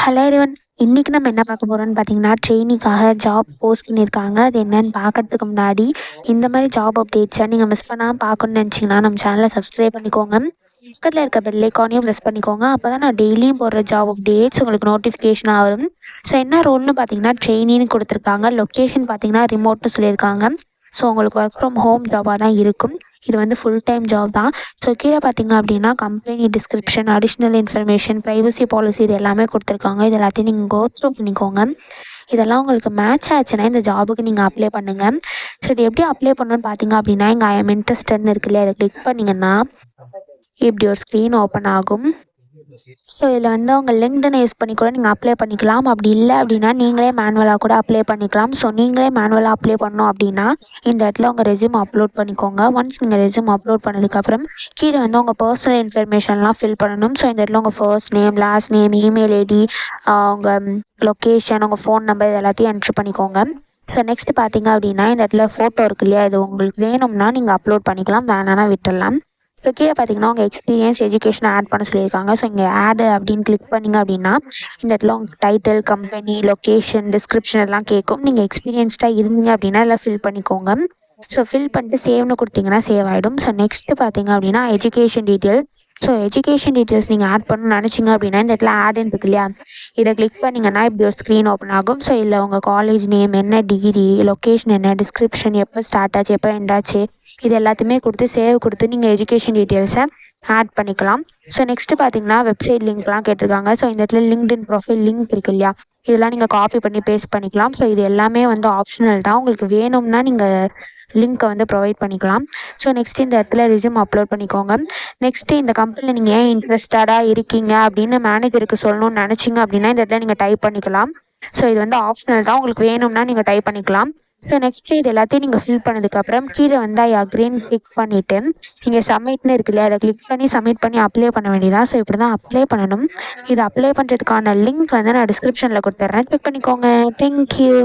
Hello everyone. இன்னைக்கு நம்ம என்ன பார்க்க போறோம்னு பார்த்தீங்கன்னா, ட்ரெயினிக்காக ஜாப் போஸ்ட் பண்ணியிருக்காங்க. அது என்னன்னு பார்க்கறதுக்கு முன்னாடி, இந்த மாதிரி ஜாப் அப்டேட்ஸை நீங்கள் மிஸ் பண்ணாமல் பார்க்கணும்னு நினச்சிங்கன்னா, நம்ம சேனலை சப்ஸ்கிரைப் பண்ணிக்கோங்க. பக்கத்தில் இருக்க பெல் ஐக்கானையும் ப்ரெஸ் பண்ணிக்கோங்க. அப்போ தான் நான் டெய்லியும் போடுற ஜாப் அப்டேட்ஸ் உங்களுக்கு நோட்டிஃபிகேஷனாக வரும். ஸோ என்ன ரோல்னு பார்த்தீங்கன்னா, ட்ரெயினின்னு கொடுத்துருக்காங்க. லொக்கேஷன் பார்த்தீங்கன்னா ரிமோட்னு சொல்லியிருக்காங்க. ஸோ உங்களுக்கு ஒர்க் ஃப்ரம் ஹோம் ஜாபாக தான் இருக்கும். இது வந்து ஃபுல் டைம் ஜாப் தான். ஸோ கீழே பார்த்தீங்க அப்படின்னா company description, additional information, privacy policy இது எல்லாமே கொடுத்துருக்காங்க. இது எல்லாத்தையும் நீங்கள் கோ த்ரூ பண்ணிக்கோங்க. இதெல்லாம் உங்களுக்கு மேட்ச் ஆச்சுன்னா இந்த ஜாபுக்கு நீங்கள் அப்ளை பண்ணுங்கள். ஸோ இது எப்படி அப்ளை பண்ணணும்னு பார்த்தீங்க அப்படின்னா, இங்கே ஐ எம் இன்ட்ரெஸ்டட்னு இருக்கு இல்லையா, அதை கிளிக் பண்ணிங்கன்னா இப்படி ஒரு ஸ்க்ரீன் ஓப்பன் ஆகும். ஸோ இதில் வந்து அவங்க லிங்க்டுன்னு யூஸ் பண்ணி கூட நீங்கள் அப்ளை பண்ணிக்கலாம். அப்படி இல்லை அப்படின்னா நீங்களே மேனுவலாக கூட அப்ளை பண்ணிக்கலாம். ஸோ நீங்களே மேனுவலாக அப்ளை பண்ணணும் அப்படின்னா இந்த இடத்துல உங்கள் ரெஸ்யூம் அப்லோட் பண்ணிக்கோங்க. ஒன்ஸ் நீங்கள் ரெஸ்யூம் அப்லோட் பண்ணதுக்கப்புறம் கீழே வந்து உங்கள் பர்சனல் இன்ஃபர்மேஷன்லாம் ஃபில் பண்ணணும். ஸோ இந்த இடத்துல உங்கள் first name, last name, email ID, உங்கள் லொக்கேஷன், உங்கள் ஃபோன் நம்பர் இது எல்லாத்தையும் என்ட்ரு பண்ணிக்கோங்க. ஸோ நெக்ஸ்ட்டு பார்த்தீங்க அப்படின்னா இந்த இடத்துல ஃபோட்டோ இருக்கு இல்லையா, இது உங்களுக்கு வேணும்னா நீங்கள் அப்லோட் பண்ணிக்கலாம், வேணான்னா விட்டுடலாம். ஸோ கீழே பார்த்தீங்கன்னா உங்கள் எக்ஸ்பீரியன்ஸ், எஜுகேஷன் ஆட் பண்ண சொல்லியிருக்காங்க. ஸோ இங்கே ஆடு அப்படின்னு கிளிக் பண்ணிங்க அப்படின்னா இந்த இடத்துல உங்கள் டைட்டில், கம்பெனி, லொக்கேஷன், டிஸ்கிரிப்ஷன் எல்லாம் கேட்கும். நீங்கள் எக்ஸ்பீரியன்ஸ்டாக இருந்தீங்க அப்படின்னா எல்லாம் ஃபில் பண்ணிக்கோங்க. ஸோ ஃபில் பண்ணிட்டு சேவ்னு கொடுத்தீங்கன்னா சேவ் ஆகிடும். ஸோ நெக்ஸ்ட்டு பார்த்தீங்க அப்படின்னா education detail. So education details நீங்கள் ஆட் பண்ணணும்னு நினச்சிங்க அப்படின்னா இந்த இடத்துல ஆடுன்னு இருக்கு இல்லையா, இதை கிளிக் பண்ணிங்கன்னா இப்படி ஒரு ஸ்க்ரீன் ஓப்பன் ஆகும். ஸோ இதில் உங்கள் காலேஜ் நேம் என்ன, டிகிரி, லொக்கேஷன் என்ன, டிஸ்கிரிப்ஷன், எப்போ ஸ்டார்ட் ஆச்சு, எப்போ எண்ட் ஆச்சு, இது எல்லாத்தையுமே கொடுத்து சேவ் கொடுத்து நீங்கள் எஜுகேஷன் டீட்டெயில்ஸை ஆட் பண்ணிக்கலாம். ஸோ நெக்ஸ்ட்டு பார்த்தீங்கன்னா வெப்சைட் லிங்க்லாம் கேட்டிருக்காங்க. ஸோ இந்த இடத்துல லிங்க்டின் ப்ரொஃபைல் லிங்க் இருக்கு இல்லையா, இதெல்லாம் நீங்கள் காப்பி பண்ணி பேஸ்ட் பண்ணிக்கலாம். ஸோ இது எல்லாமே வந்து ஆப்ஷனல் தான், உங்களுக்கு வேணும்னா நீங்கள் லிங்க்கை வந்து ப்ரொவைட் பண்ணிக்கலாம். ஸோ நெக்ஸ்ட்டு இந்த இடத்துல ரெஸ்யூம் அப்லோட் பண்ணிக்கோங்க. நெக்ஸ்ட்டு இந்த கம்பெனியில் நீங்கள் ஏன் இன்ட்ரெஸ்டடாக இருக்கீங்க அப்படின்னு மேனேஜருக்கு சொல்லணும்னு நினச்சிங்க அப்படின்னா இந்த இடத்துல நீங்கள் டைப் பண்ணிக்கலாம். ஸோ இது வந்து ஆப்ஷனல் தான், உங்களுக்கு வேணும்னா நீங்கள் டைப் பண்ணிக்கலாம். ஸோ நெக்ஸ்ட்டு இது எல்லாத்தையும் நீங்கள் ஃபில் பண்ணதுக்கப்புறம் கீழே வந்து ஐ அக்ரீன்னு கிளிக் பண்ணிவிட்டு நீங்கள் சப்மிட்னு இருக்கு இல்லையா, அதை கிளிக் பண்ணி சப்மிட் பண்ணி அப்ளை பண்ண வேண்டியதான். ஸோ இப்படி தான் அப்ளை பண்ணணும். இது அப்ளை பண்ணுறதுக்கான லிங்க் வந்து நான் டிஸ்கிரிப்ஷனில் கொடுத்துட்றேன், செக் பண்ணிக்கோங்க. தேங்க்யூ.